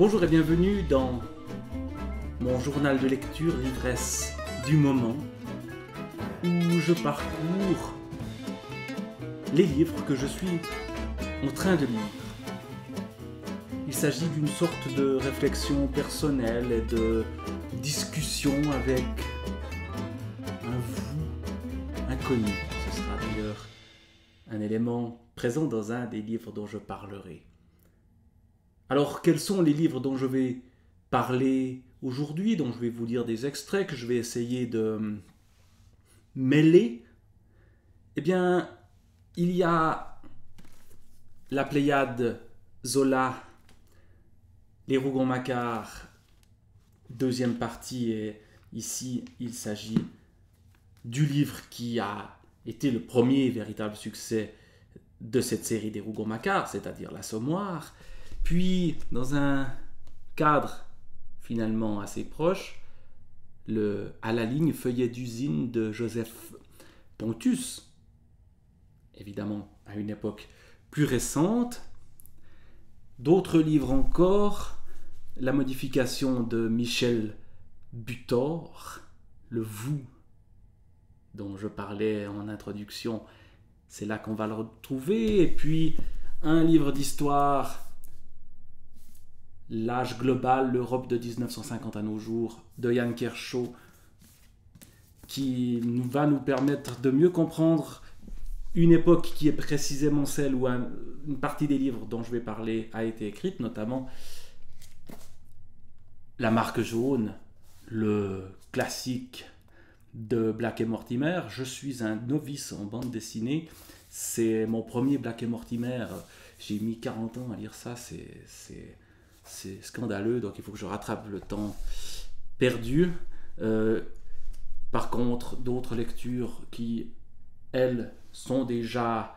Bonjour et bienvenue dans mon journal de lecture l'ivresse du moment où je parcours les livres que je suis en train de lire. Il s'agit d'une sorte de réflexion personnelle et de discussion avec un vous inconnu. Ce sera d'ailleurs un élément présent dans un des livres dont je parlerai. Alors, quels sont les livres dont je vais parler aujourd'hui, dont je vais vous lire des extraits, que je vais essayer de mêler? Eh bien, il y a la Pléiade, Zola, les Rougon-Macquart, deuxième partie, et ici il s'agit du livre qui a été le premier véritable succès de cette série des Rougon-Macquart, c'est-à-dire l'Assommoir. Puis, dans un cadre finalement assez proche, à la ligne Feuillet d'usine de Joseph Pontus, évidemment à une époque plus récente. D'autres livres encore, la modification de Michel Butor, le vous dont je parlais en introduction, c'est là qu'on va le retrouver. Et puis un livre d'histoire, L'âge global, l'Europe de 1950 à nos jours, de Yann Kershaw, qui va nous permettre de mieux comprendre une époque qui est précisément celle où une partie des livres dont je vais parler a été écrite, notamment La Marque jaune, le classique de Black et Mortimer. Je suis un novice en bande dessinée. C'est mon premier Black et Mortimer. J'ai mis 40 ans à lire ça. C'est scandaleux, donc il faut que je rattrape le temps perdu. Par contre, d'autres lectures qui, elles, sont déjà,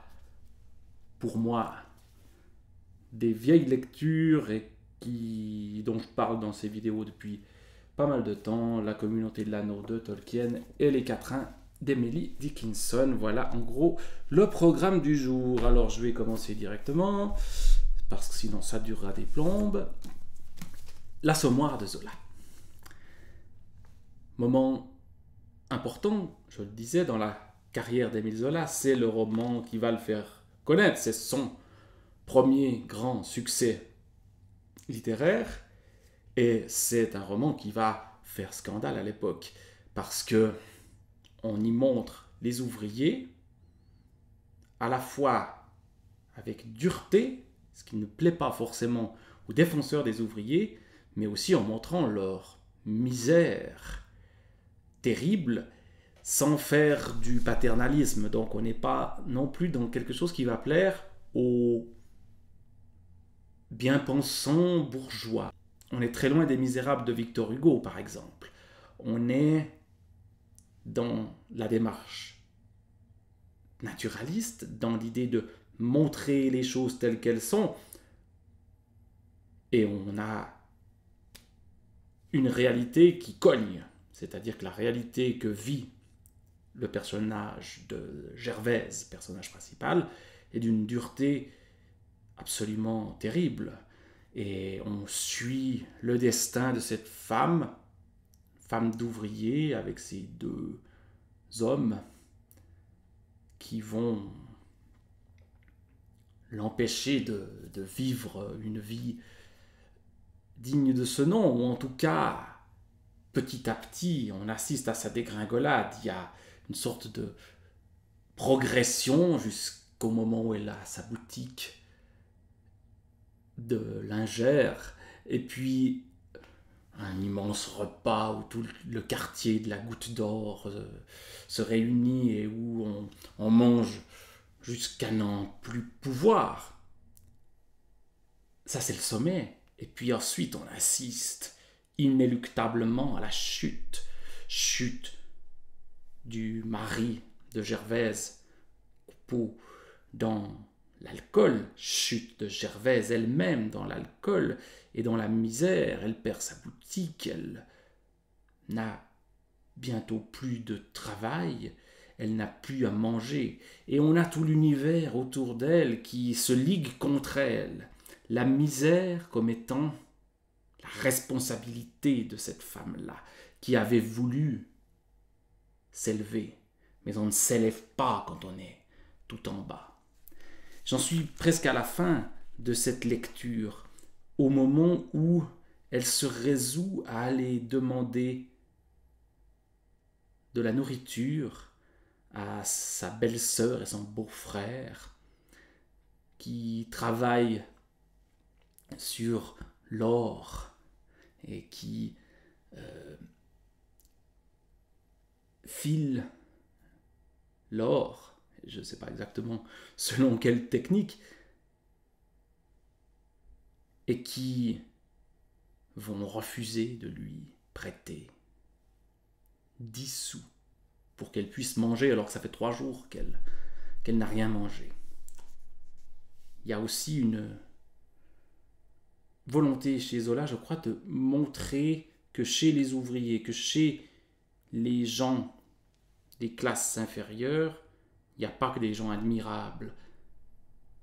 pour moi, des vieilles lectures et dont je parle dans ces vidéos depuis pas mal de temps, La Communauté de l'Anneau de Tolkien et Les Quatrains d'Emily Dickinson. Voilà en gros le programme du jour. Alors je vais commencer directement, parce que sinon ça durera des plombes. L'Assommoir de Zola. Moment important, je le disais, dans la carrière d'Émile Zola, c'est le roman qui va le faire connaître. C'est son premier grand succès littéraire, et c'est un roman qui va faire scandale à l'époque, parce que on y montre les ouvriers à la fois avec dureté, ce qui ne plaît pas forcément aux défenseurs des ouvriers, mais aussi en montrant leur misère terrible, sans faire du paternalisme. Donc on n'est pas non plus dans quelque chose qui va plaire aux bien-pensants bourgeois. On est très loin des Misérables de Victor Hugo, par exemple. On est dans la démarche naturaliste, dans l'idée de montrer les choses telles qu'elles sont, et on a une réalité qui cogne, c'est-à-dire que la réalité que vit le personnage de Gervaise, personnage principal, est d'une dureté absolument terrible. Et on suit le destin de cette femme d'ouvrier, avec ces deux hommes qui vont l'empêcher de vivre une vie digne de ce nom, ou en tout cas, petit à petit, on assiste à sa dégringolade. Il y a une sorte de progression jusqu'au moment où elle a sa boutique de lingère, et puis un immense repas où tout le quartier de la Goutte d'Or se réunit et où on mange jusqu'à n'en plus pouvoir. Ça, c'est le sommet. Et puis ensuite, on assiste inéluctablement à la chute du mari de Gervaise, Coupeau, dans l'alcool, chute de Gervaise elle-même dans l'alcool et dans la misère. Elle perd sa boutique, elle n'a bientôt plus de travail, elle n'a plus à manger, et on a tout l'univers autour d'elle qui se ligue contre elle. La misère comme étant responsabilité de cette femme-là, qui avait voulu s'élever. Mais on ne s'élève pas quand on est tout en bas. J'en suis presque à la fin de cette lecture, au moment où elle se résout à aller demander de la nourriture à sa belle-sœur et son beau-frère qui travaillent sur l'or et qui filent l'or, je ne sais pas exactement selon quelle technique, et qui vont refuser de lui prêter 10 sous pour qu'elle puisse manger alors que ça fait 3 jours qu'elle n'a rien mangé. Il y a aussi une volonté chez Zola, je crois, de montrer que chez les ouvriers, que chez les gens des classes inférieures, il n'y a pas que des gens admirables.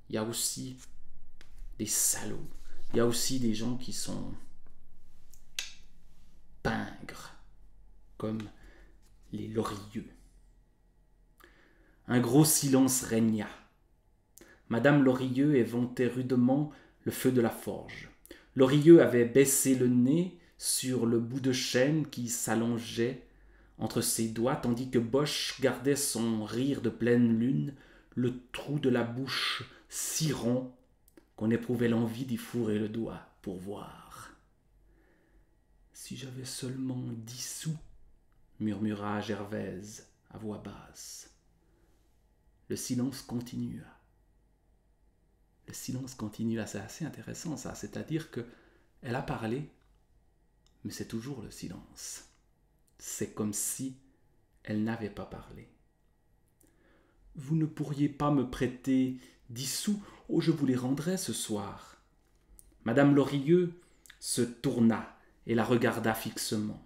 Il y a aussi des salauds. Il y a aussi des gens qui sont pingres, comme les Lorilleux. Un gros silence régna. Madame Lorilleux éventait rudement le feu de la forge. Lorilleux avait baissé le nez sur le bout de chaîne qui s'allongeait entre ses doigts, tandis que Boche gardait son rire de pleine lune, le trou de la bouche si rond qu'on éprouvait l'envie d'y fourrer le doigt pour voir. « Si j'avais seulement 10 sous, murmura Gervaise à voix basse. Le silence continua. Le silence continua, c'est assez intéressant ça, c'est-à-dire qu'elle a parlé, mais c'est toujours le silence. C'est comme si elle n'avait pas parlé. « Vous ne pourriez pas me prêter 10 sous, oh je vous les rendrai ce soir. » Madame Lorilleux se tourna et la regarda fixement.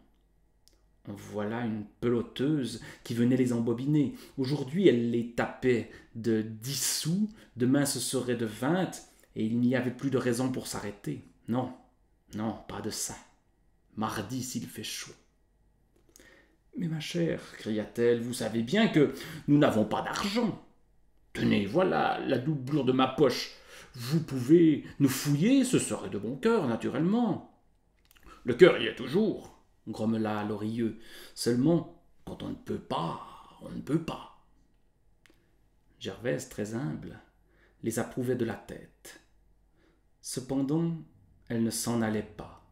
Voilà une peloteuse qui venait les embobiner. Aujourd'hui, elle les tapait de 10 sous, demain ce serait de 20, et il n'y avait plus de raison pour s'arrêter. Non, non, pas de ça. Mardi s'il fait chaud. « Mais ma chère, cria-t-elle, vous savez bien que nous n'avons pas d'argent. Tenez, voilà la doublure de ma poche. Vous pouvez nous fouiller, ce serait de bon cœur, naturellement. »« Le cœur y est toujours, » grommela Lorilleux. « Seulement, quand on ne peut pas, on ne peut pas. » Gervaise, très humble, les approuvait de la tête. Cependant, elle ne s'en allait pas.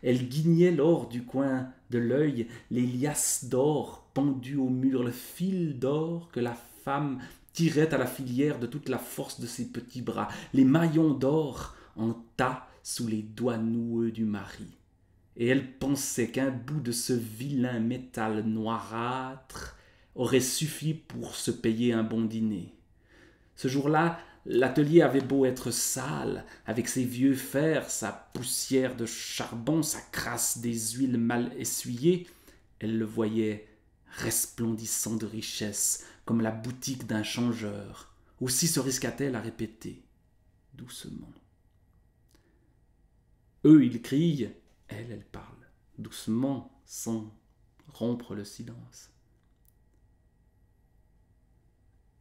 Elle guignait l'or du coin de l'œil, les liasses d'or pendues au mur, le fil d'or que la femme tirait à la filière de toute la force de ses petits bras, les maillons d'or en tas sous les doigts noueux du mari. Et elle pensait qu'un bout de ce vilain métal noirâtre aurait suffi pour se payer un bon dîner. Ce jour-là, l'atelier avait beau être sale, avec ses vieux fers, sa poussière de charbon, sa crasse des huiles mal essuyées, elle le voyait resplendissant de richesse, comme la boutique d'un changeur. Aussi se risqua-t-elle à répéter, doucement. Eux, ils crient, elle parle, doucement, sans rompre le silence.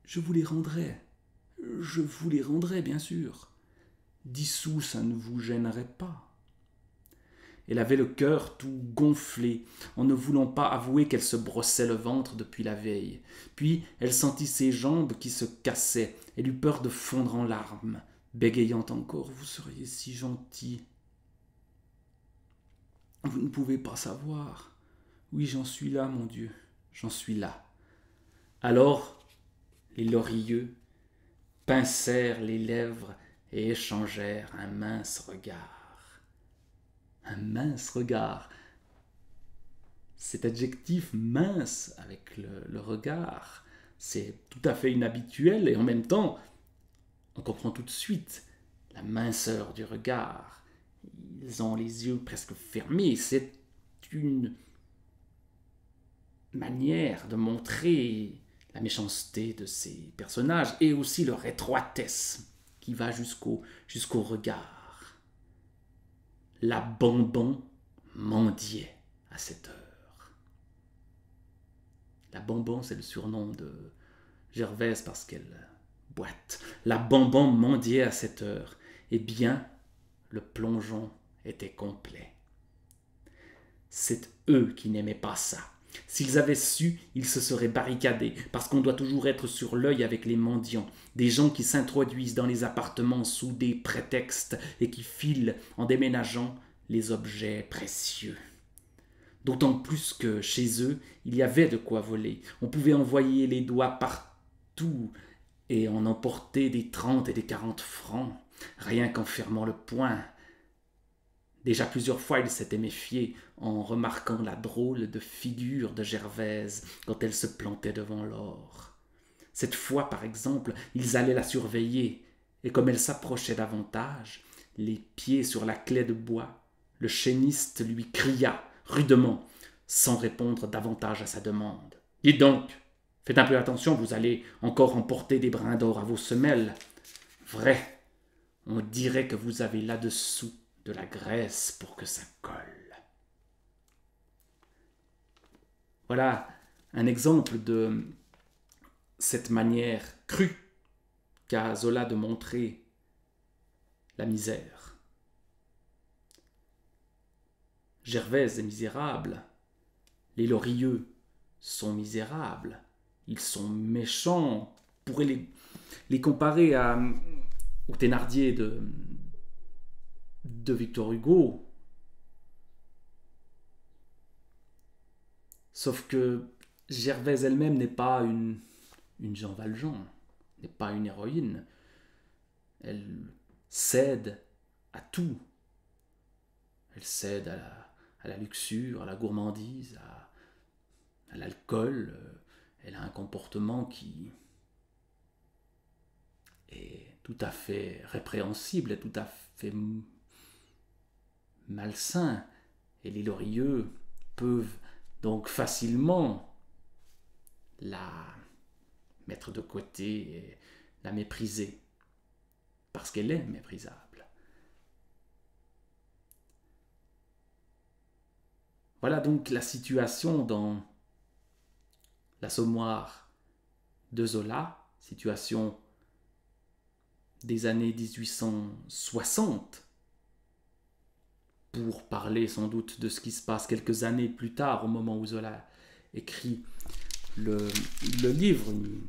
Je vous les rendrai, bien sûr. 10 sous, ça ne vous gênerait pas. Elle avait le cœur tout gonflé, en ne voulant pas avouer qu'elle se brossait le ventre depuis la veille. Puis elle sentit ses jambes qui se cassaient. Elle eut peur de fondre en larmes, bégayant encore. « Vous seriez si gentil. Vous ne pouvez pas savoir. Oui, j'en suis là, mon Dieu, j'en suis là. » Alors, les Lorilleux pincèrent les lèvres et échangèrent un mince regard. Un mince regard. Cet adjectif mince avec le regard, c'est tout à fait inhabituel et en même temps, on comprend tout de suite la minceur du regard. Ils ont les yeux presque fermés. C'est une manière de montrer la méchanceté de ces personnages et aussi leur étroitesse qui va jusqu'au regard. la bonbon mendiait à cette heure. La bonbon, c'est le surnom de Gervaise parce qu'elle boite. La bonbon mendiait à cette heure. Eh bien, le plongeon était complet. C'est eux qui n'aimaient pas ça. S'ils avaient su, ils se seraient barricadés, parce qu'on doit toujours être sur l'œil avec les mendiants, des gens qui s'introduisent dans les appartements sous des prétextes et qui filent en déménageant les objets précieux. D'autant plus que chez eux, il y avait de quoi voler. On pouvait envoyer les doigts partout et en emporter des 30 et des 40 francs, rien qu'en fermant le poing. Déjà plusieurs fois, il s'était méfié en remarquant la drôle de figure de Gervaise quand elle se plantait devant l'or. Cette fois, par exemple, ils allaient la surveiller, et comme elle s'approchait davantage, les pieds sur la claie de bois, le chaîniste lui cria rudement, sans répondre davantage à sa demande. « Dites donc, faites un peu attention, vous allez encore emporter des brins d'or à vos semelles. Vrai, on dirait que vous avez là-dessous de la graisse pour que ça colle. » Voilà un exemple de cette manière crue qu'a Zola de montrer la misère. Gervaise est misérable, les Lorilleux sont misérables, ils sont méchants. On pourrait les comparer aux Thénardier de Victor Hugo. Sauf que Gervaise elle-même n'est pas une Jean Valjean, n'est pas une héroïne. Elle cède à tout. Elle cède à la luxure, à la gourmandise, à l'alcool. Elle a un comportement qui est tout à fait répréhensible, et tout à fait malsain. Et les Lorilleux peuvent donc facilement la mettre de côté et la mépriser, parce qu'elle est méprisable. Voilà donc la situation dans l'Assommoir de Zola, situation des années 1860, pour parler sans doute de ce qui se passe quelques années plus tard, au moment où Zola écrit le livre, une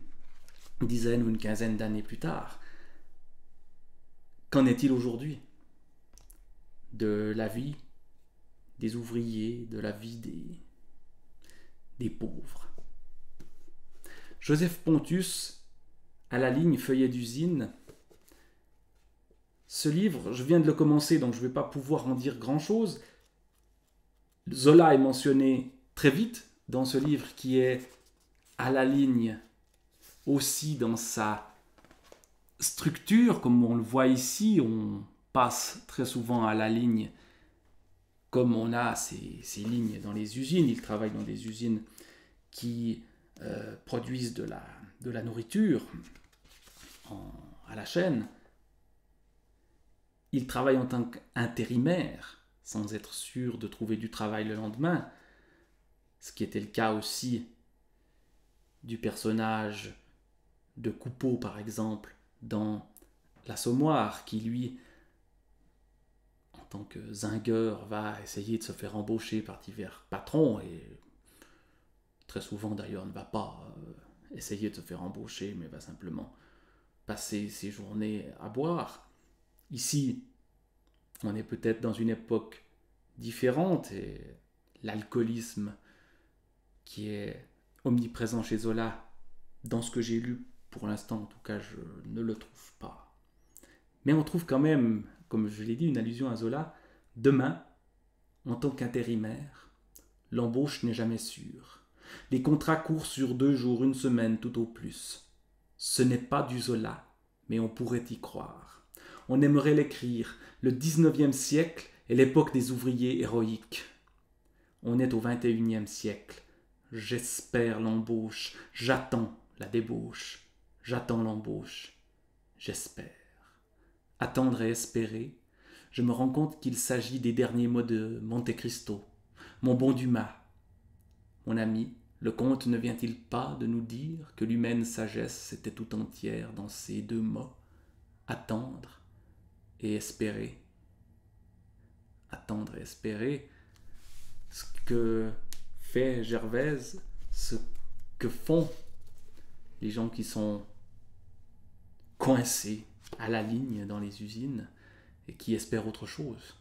dizaine ou une quinzaine d'années plus tard. Qu'en est-il aujourd'hui de la vie des ouvriers, de la vie des pauvres? Joseph Pontus, à la ligne Feuillet d'usine. Ce livre, je viens de le commencer, donc je ne vais pas pouvoir en dire grand-chose. Zola est mentionné très vite dans ce livre qui est à la ligne aussi dans sa structure, comme on le voit ici, on passe très souvent à la ligne comme on a ces lignes dans les usines. Il travaille dans des usines qui produisent de la nourriture à la chaîne. Il travaille en tant qu'intérimaire, sans être sûr de trouver du travail le lendemain, ce qui était le cas aussi du personnage de Coupeau, par exemple, dans l'Assommoir, qui lui, en tant que zingueur, va essayer de se faire embaucher par divers patrons, et très souvent d'ailleurs ne va pas essayer de se faire embaucher, mais va simplement passer ses journées à boire. Ici, on est peut-être dans une époque différente, et l'alcoolisme qui est omniprésent chez Zola, dans ce que j'ai lu pour l'instant en tout cas, je ne le trouve pas. Mais on trouve quand même, comme je l'ai dit, une allusion à Zola. Demain, en tant qu'intérimaire, l'embauche n'est jamais sûre. Les contrats courent sur 2 jours, 1 semaine tout au plus. Ce n'est pas du Zola, mais on pourrait y croire. On aimerait l'écrire. Le 19e siècle est l'époque des ouvriers héroïques. On est au 21e siècle. J'espère l'embauche, j'attends la débauche, j'attends l'embauche, j'espère. Attendre et espérer, je me rends compte qu'il s'agit des derniers mots de Monte Cristo. Mon bon Dumas, mon ami, le conte ne vient-il pas de nous dire que l'humaine sagesse était tout entière dans ces deux mots, attendre et espérer. Attendre et espérer, ce que fait Gervaise, ce que font les gens qui sont coincés à la ligne dans les usines et qui espèrent autre chose,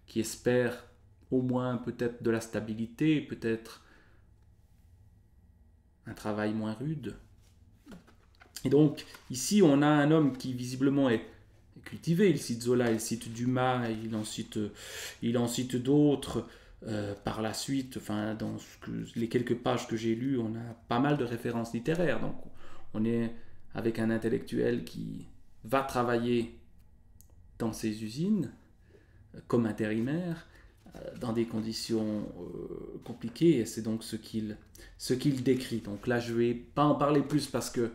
qui espèrent au moins peut-être de la stabilité, peut-être un travail moins rude. Et donc ici on a un homme qui visiblement est cultivé. Il cite Zola, il cite Dumas, il en cite d'autres. Par la suite, enfin, dans les quelques pages que j'ai lues, on a pas mal de références littéraires. Donc on est avec un intellectuel qui va travailler dans ces usines comme intérimaire, dans des conditions compliquées, et c'est donc ce qu'il décrit. Donc là, je ne vais pas en parler plus parce que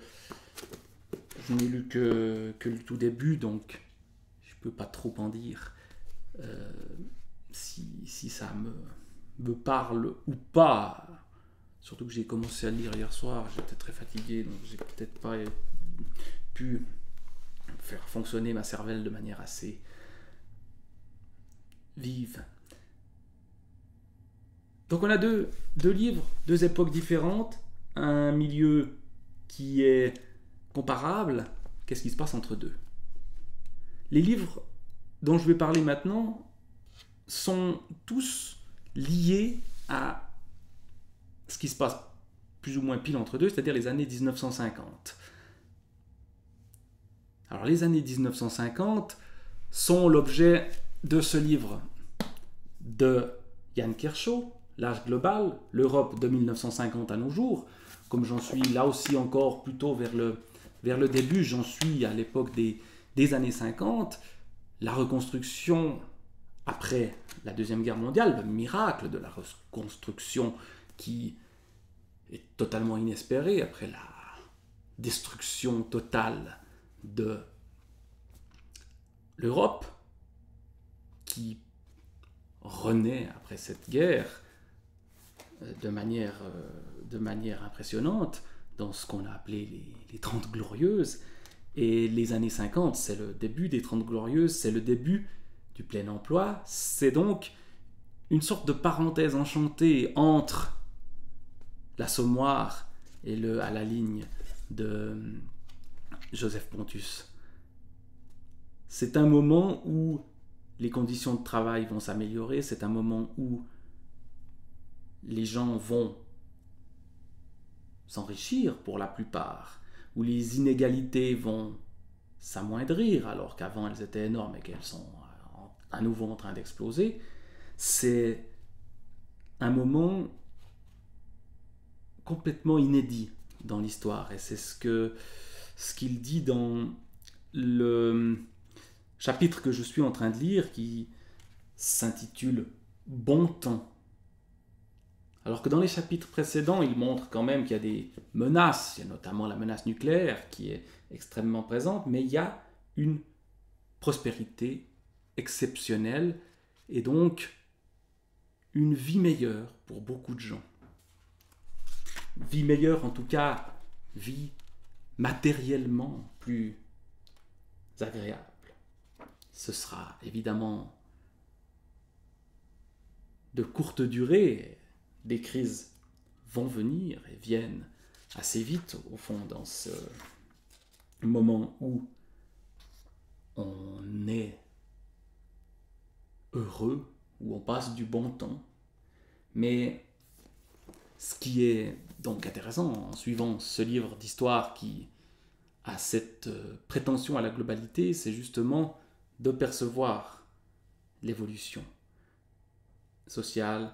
je n'ai lu que le tout début, donc je ne peux pas trop en dire si ça me parle ou pas. Surtout que j'ai commencé à le lire hier soir, j'étais très fatigué, donc j'ai peut-être pas pu faire fonctionner ma cervelle de manière assez vive. Donc on a deux livres, deux époques différentes, un milieu qui est comparable. Qu'est-ce qui se passe entre deux? Les livres dont je vais parler maintenant sont tous liés à ce qui se passe plus ou moins pile entre deux, c'est-à-dire les années 1950. Alors les années 1950 sont l'objet de ce livre de Jan Kershaw, L'âge global, l'Europe de 1950 à nos jours. Comme j'en suis là aussi encore plutôt vers le début, j'en suis à l'époque des années 50, la reconstruction après la Deuxième Guerre mondiale, le miracle de la reconstruction qui est totalement inespéré après la destruction totale de l'Europe, qui renaît après cette guerre de manière impressionnante dans ce qu'on a appelé les 30 Glorieuses. Et les années 50, c'est le début des 30 Glorieuses, c'est le début du plein emploi, c'est donc une sorte de parenthèse enchantée entre l'Assommoir et à la ligne de Joseph Pontus. C'est un moment où les conditions de travail vont s'améliorer, c'est un moment où les gens vont s'enrichir pour la plupart, où les inégalités vont s'amoindrir alors qu'avant elles étaient énormes et qu'elles sont à nouveau en train d'exploser. C'est un moment complètement inédit dans l'histoire, et c'est ce qu'il dit dans le chapitre que je suis en train de lire, qui s'intitule « Bon temps ». Alors que dans les chapitres précédents, il montre quand même qu'il y a des menaces, il y a notamment la menace nucléaire qui est extrêmement présente, mais il y a une prospérité exceptionnelle et donc une vie meilleure pour beaucoup de gens. Vie meilleure, en tout cas, vie matériellement plus agréable. Ce sera évidemment de courte durée. Des crises vont venir et viennent assez vite, au fond, dans ce moment où on est heureux, où on passe du bon temps. Mais ce qui est donc intéressant en suivant ce livre d'histoire qui a cette prétention à la globalité, c'est justement de percevoir l'évolution sociale,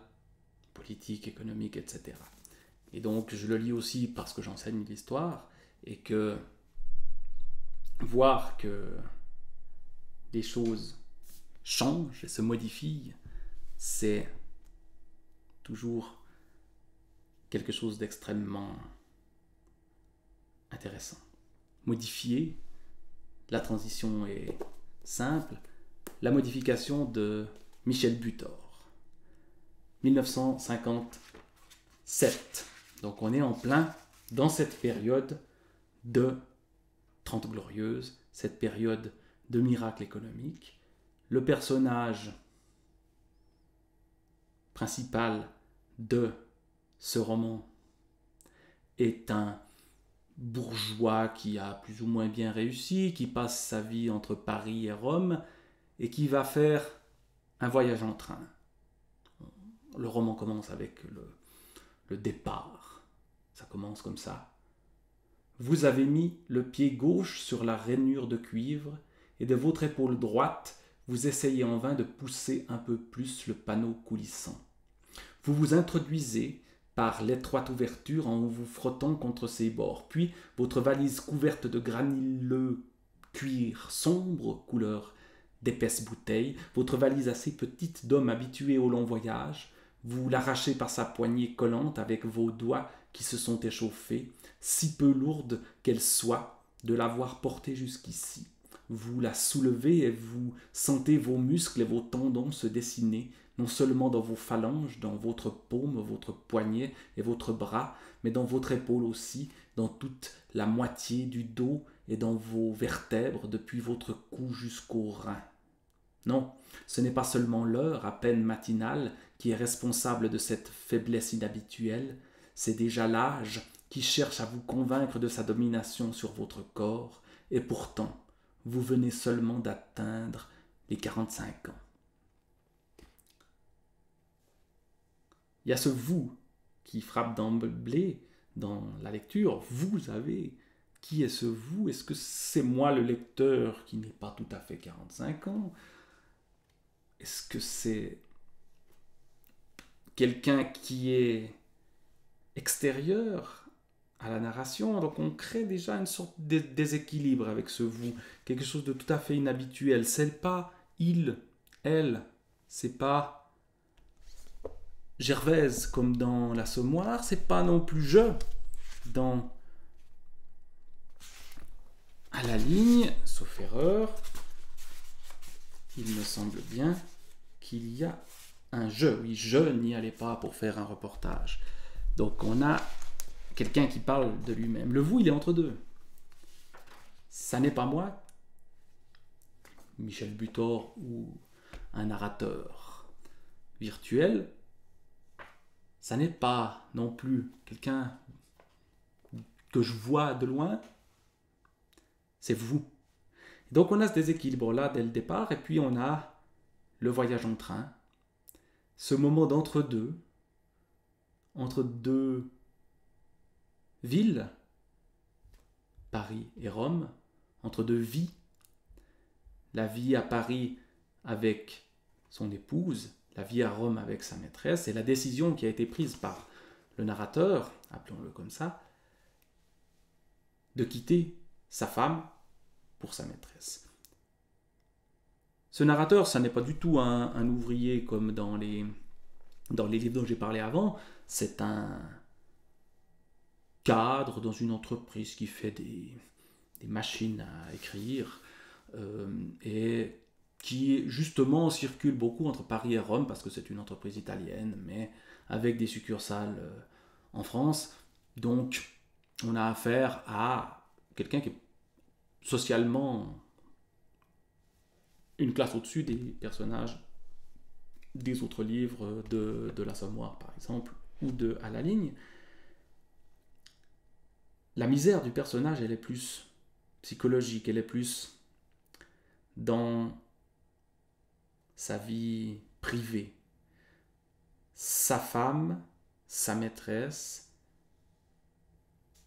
politique, économique, etc. Et donc je le lis aussi parce que j'enseigne l'histoire et que voir que les choses changent et se modifient, c'est toujours quelque chose d'extrêmement intéressant. Modifier, la transition est simple, la modification de Michel Butor, 1957. Donc on est en plein dans cette période de 30 glorieuses, cette période de miracle économique. Le personnage principal de ce roman est un bourgeois qui a plus ou moins bien réussi, qui passe sa vie entre Paris et Rome et qui va faire un voyage en train. Le roman commence avec le départ. Ça commence comme ça. Vous avez mis le pied gauche sur la rainure de cuivre et de votre épaule droite, vous essayez en vain de pousser un peu plus le panneau coulissant. Vous vous introduisez par l'étroite ouverture en vous frottant contre ses bords. Puis, votre valise couverte de granuleux cuir sombre, couleur d'épaisses bouteilles, votre valise assez petite d'homme habitué au long voyage, vous l'arrachez par sa poignée collante avec vos doigts qui se sont échauffés, si peu lourde qu'elle soit de l'avoir portée jusqu'ici. Vous la soulevez et vous sentez vos muscles et vos tendons se dessiner, non seulement dans vos phalanges, dans votre paume, votre poignet et votre bras, mais dans votre épaule aussi, dans toute la moitié du dos et dans vos vertèbres, depuis votre cou jusqu'aux reins. Non, ce n'est pas seulement l'heure à peine matinale qui est responsable de cette faiblesse inhabituelle, c'est déjà l'âge qui cherche à vous convaincre de sa domination sur votre corps, et pourtant, vous venez seulement d'atteindre les 45 ans. Il y a ce vous qui frappe d'emblée dans la lecture. Vous avez. Qui est ce vous? Est-ce que c'est moi le lecteur qui n'est pas tout à fait 45 ans? Est-ce que c'est quelqu'un qui est extérieur à la narration? Donc on crée déjà une sorte de déséquilibre avec ce vous, quelque chose de tout à fait inhabituel. C'est pas il, elle, c'est pas Gervaise comme dans l'Assommoir, c'est pas non plus je dans À la ligne, sauf erreur, il me semble bien qu'il y a un je. Oui, je n'y allais pas pour faire un reportage. Donc on a quelqu'un qui parle de lui-même. Le vous, il est entre deux. Ça n'est pas moi, Michel Butor ou un narrateur virtuel. Ça n'est pas non plus quelqu'un que je vois de loin. C'est vous. Donc on a ce déséquilibre-là dès le départ, et puis on a le voyage en train, ce moment d'entre-deux, entre deux villes, Paris et Rome, entre deux vies, la vie à Paris avec son épouse, la vie à Rome avec sa maîtresse, et la décision qui a été prise par le narrateur, appelons-le comme ça, de quitter sa femme pour sa maîtresse. Ce narrateur, ça n'est pas du tout un ouvrier comme dans les livres dont j'ai parlé avant, c'est un cadre dans une entreprise qui fait des machines à écrire et qui justement circule beaucoup entre Paris et Rome parce que c'est une entreprise italienne mais avec des succursales en France. Donc on a affaire à quelqu'un qui est socialement une classe au-dessus des personnages des autres livres de l'Assommoir par exemple ou de À la ligne. La misère du personnage, elle est plus psychologique, elle est plus dans sa vie privée. Sa femme, sa maîtresse,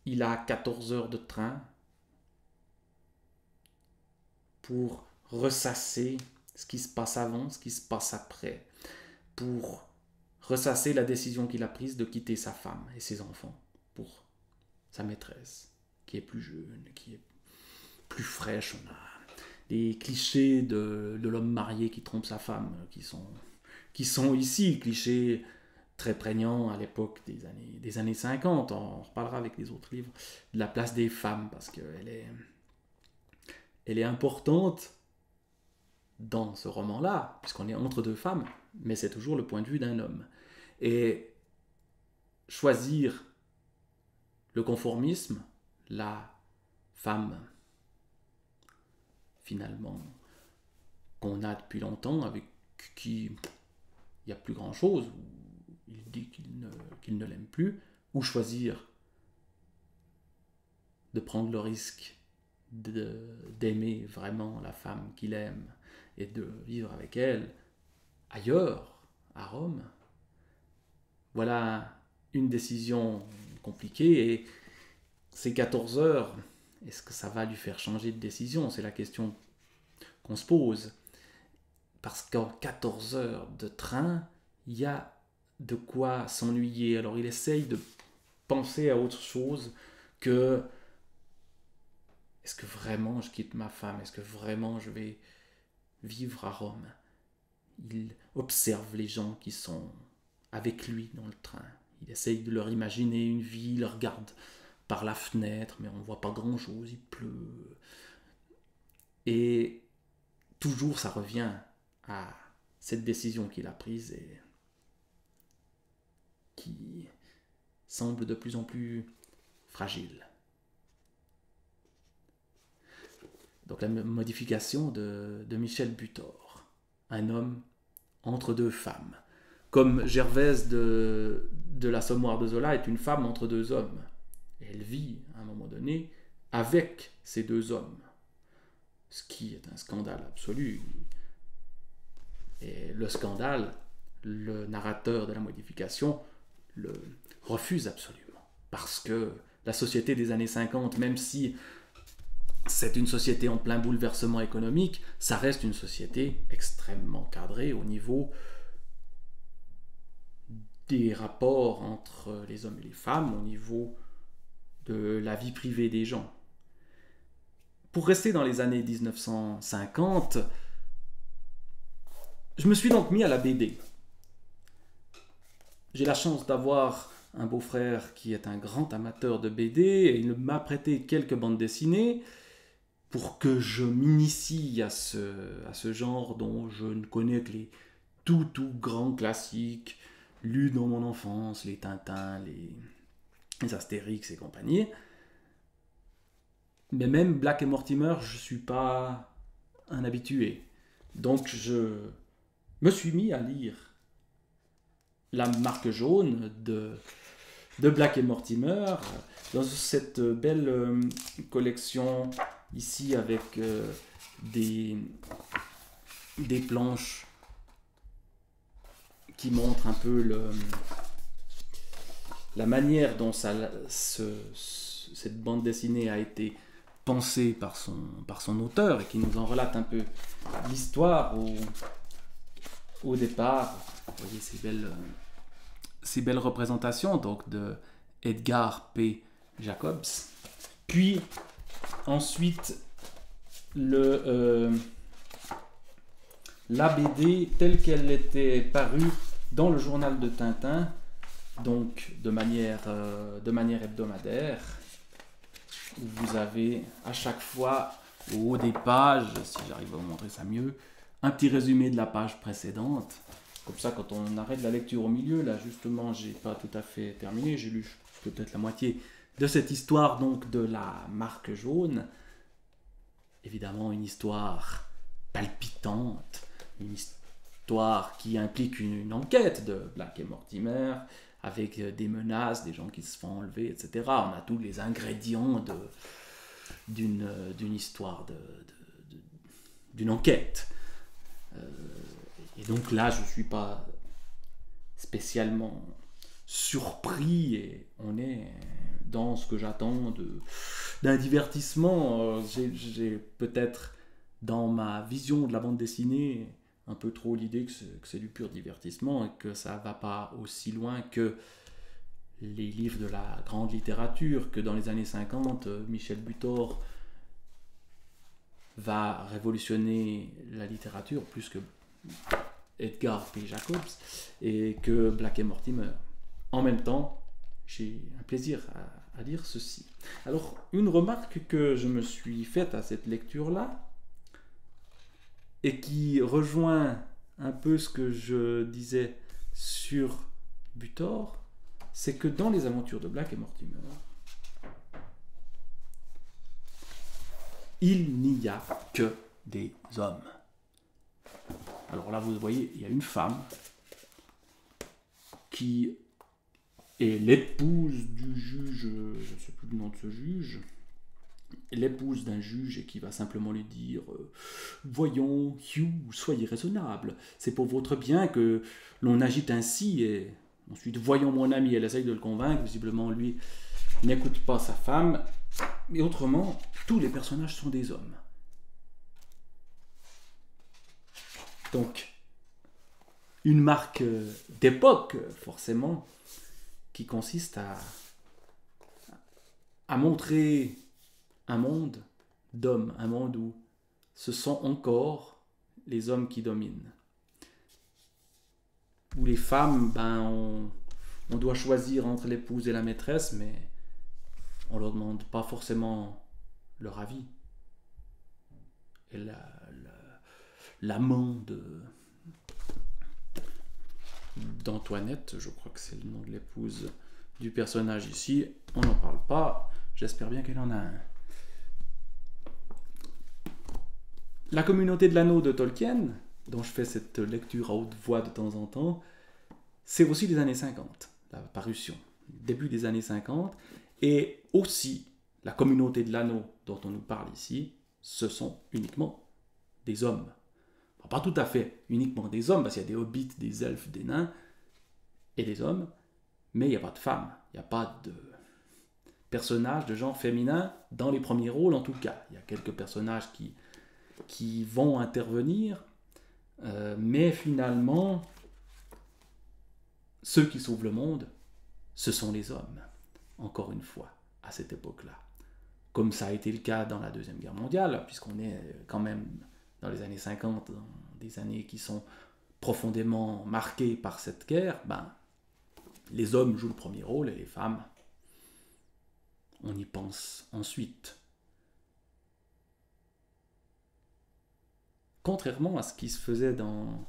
il a 14 heures de train pour ressasser ce qui se passe avant, ce qui se passe après, pour ressasser la décision qu'il a prise de quitter sa femme et ses enfants pour sa maîtresse, qui est plus jeune, qui est plus fraîche. On a des clichés de l'homme marié qui trompe sa femme, qui sont ici, clichés très prégnants à l'époque des années 50. On reparlera avec les autres livres de la place des femmes, parce qu'elle est importante dans ce roman-là, puisqu'on est entre deux femmes, mais c'est toujours le point de vue d'un homme. Et choisir le conformisme, la femme, finalement, qu'on a depuis longtemps, avec qui il n'y a plus grand-chose, il dit qu'il ne l'aime plus, ou choisir de prendre le risque d'aimer vraiment la femme qu'il aime et de vivre avec elle ailleurs, à Rome. Voilà une décision compliquée, et ces 14 heures, est-ce que ça va lui faire changer de décision? C'est la question qu'on se pose. Parce qu'en 14 heures de train, il y a de quoi s'ennuyer. Alors il essaye de penser à autre chose que: est-ce que vraiment je quitte ma femme? Est-ce que vraiment je vais vivre à Rome? Il observe les gens qui sont avec lui dans le train. Il essaye de leur imaginer une vie, il regarde par la fenêtre, mais on ne voit pas grand-chose, il pleut. Et toujours ça revient à cette décision qu'il a prise et qui semble de plus en plus fragile. Donc la modification de Michel Butor, un homme entre deux femmes. Comme Gervaise de l'Assommoir de Zola est une femme entre deux hommes. Et elle vit, à un moment donné, avec ces deux hommes. Ce qui est un scandale absolu. Et le scandale, le narrateur de la modification le refuse absolument. Parce que la société des années 50, même si c'est une société en plein bouleversement économique, ça reste une société extrêmement cadrée au niveau des rapports entre les hommes et les femmes, au niveau de la vie privée des gens. Pour rester dans les années 1950, je me suis donc mis à la BD. J'ai la chance d'avoir un beau-frère qui est un grand amateur de BD et il m'a prêté quelques bandes dessinées pour que je m'initie à ce genre dont je ne connais que les tout grands classiques lus dans mon enfance, les Tintins, les Astérix et compagnie. Mais même Black et Mortimer, je ne suis pas un habitué. Donc je me suis mis à lire La Marque Jaune de Black et Mortimer dans cette belle collection ici avec des planches qui montrent un peu la manière dont cette bande dessinée a été pensée par son auteur et qui nous en relate un peu l'histoire au départ. Vous voyez ces belles représentations donc de Edgar P. Jacobs. Puis ensuite la BD telle qu'elle était parue dans le journal de Tintin, donc de manière hebdomadaire, où vous avez à chaque fois au haut des pages, si j'arrive à vous montrer ça mieux, un petit résumé de la page précédente. Comme ça, quand on arrête la lecture au milieu, là justement, j'ai pas tout à fait terminé, j'ai lu peut-être la moitié de cette histoire donc de La Marque Jaune. Évidemment, une histoire palpitante, une histoire qui implique une enquête de Black et Mortimer, avec des menaces, des gens qui se font enlever, etc. On a tous les ingrédients d'une histoire, d'une enquête. Et donc là, je ne suis pas spécialement surpris et on est dans ce que j'attends d'un divertissement. J'ai peut-être, dans ma vision de la bande dessinée, un peu trop l'idée que c'est du pur divertissement et que ça ne va pas aussi loin que les livres de la grande littérature, que dans les années 50, Michel Butor va révolutionner la littérature plus que Edgar P. Jacobs et que Black et Mortimer. En même temps, j'ai un plaisir à lire ceci. Alors, une remarque que je me suis faite à cette lecture-là, et qui rejoint un peu ce que je disais sur Butor, c'est que dans les aventures de Black et Mortimer, il n'y a que des hommes. Alors là, vous voyez, il y a une femme qui est l'épouse du juge, je ne sais plus le nom de ce juge, l'épouse d'un juge et qui va simplement lui dire voyons, Hugh, soyez raisonnable, c'est pour votre bien que l'on agite ainsi. Et ensuite, voyons mon ami, elle essaye de le convaincre, visiblement lui n'écoute pas sa femme, mais autrement, tous les personnages sont des hommes. Donc, une marque d'époque, forcément, qui consiste à montrer un monde d'hommes, un monde où ce sont encore les hommes qui dominent. Où les femmes, on doit choisir entre l'épouse et la maîtresse, mais on ne leur demande pas forcément leur avis. Et l'amant d'Antoinette, je crois que c'est le nom de l'épouse du personnage ici, on n'en parle pas, j'espère bien qu'elle en a un. La communauté de l'anneau de Tolkien, dont je fais cette lecture à haute voix de temps en temps, c'est aussi des années 50, la parution, début des années 50, et aussi la communauté de l'anneau dont on nous parle ici, ce sont uniquement des hommes. Enfin, pas tout à fait uniquement des hommes, parce qu'il y a des hobbits, des elfes, des nains, et des hommes, mais il n'y a pas de femmes, il n'y a pas de personnages de genre féminin dans les premiers rôles en tout cas. Il y a quelques personnages qui vont intervenir, mais finalement, ceux qui sauvent le monde, ce sont les hommes, encore une fois, à cette époque-là. Comme ça a été le cas dans la Deuxième Guerre mondiale, puisqu'on est quand même dans les années 50, dans des années qui sont profondément marquées par cette guerre, les hommes jouent le premier rôle et les femmes, on y pense ensuite. Contrairement à ce qui se faisait dans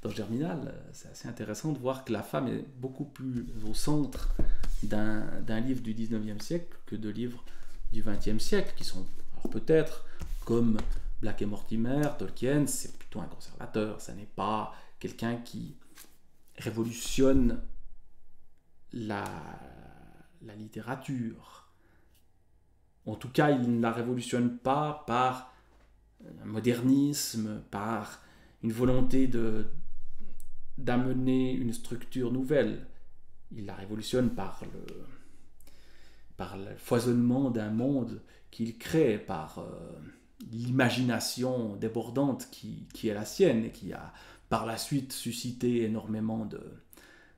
Germinal, c'est assez intéressant de voir que la femme est beaucoup plus au centre d'un livre du 19e siècle que de livres du 20e siècle, qui sont alors peut-être comme Black et Mortimer, Tolkien, c'est plutôt un conservateur, ça n'est pas quelqu'un qui révolutionne la littérature. En tout cas, il ne la révolutionne pas par un modernisme, par une volonté d'amener une structure nouvelle. Il la révolutionne par le foisonnement d'un monde qu'il crée, par l'imagination débordante qui est la sienne et qui a par la suite suscité énormément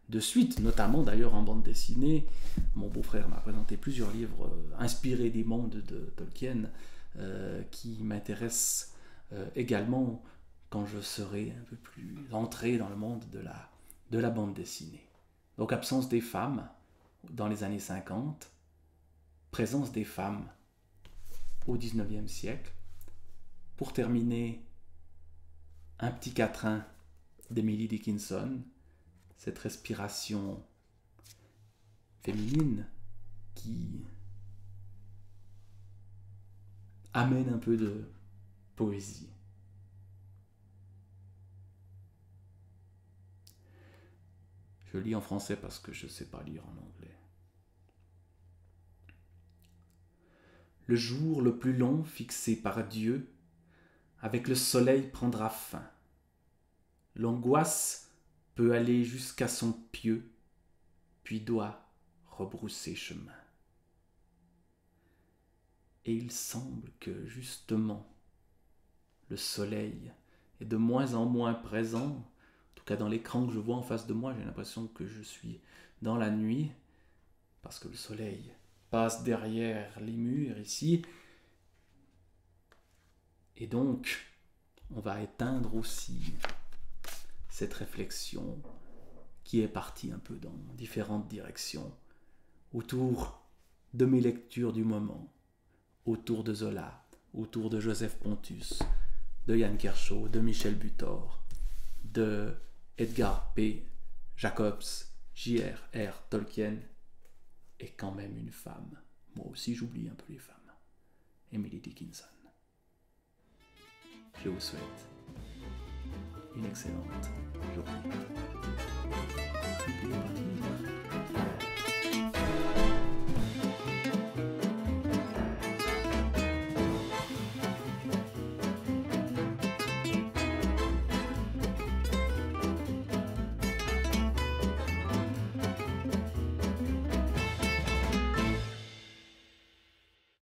de suites, notamment d'ailleurs en bande dessinée. Mon beau-frère m'a présenté plusieurs livres inspirés des mondes de Tolkien qui m'intéressent également quand je serai un peu plus entré dans le monde de la bande dessinée. Donc absence des femmes dans les années 50, présence des femmes au 19e siècle. Pour terminer, un petit quatrain d'Emily Dickinson, cette respiration féminine qui amène un peu de poésie. Je lis en français parce que je ne sais pas lire en anglais. Le jour le plus long fixé par Dieu, avec le soleil prendra fin. L'angoisse peut aller jusqu'à son pieu, puis doit rebrousser chemin. Et il semble que, justement, le soleil est de moins en moins présent. En tout cas, dans l'écran que je vois en face de moi, j'ai l'impression que je suis dans la nuit, parce que le soleil passe derrière les murs ici. Et donc, on va éteindre aussi cette réflexion qui est partie un peu dans différentes directions autour de mes lectures du moment, autour de Zola, autour de Joseph Pontus, de Yann Kershaw, de Michel Butor, de Edgar P. Jacobs, J.R.R. Tolkien, est quand même une femme. Moi aussi, j'oublie un peu les femmes. Emily Dickinson. Je vous souhaite une excellente journée. N'oubliez pas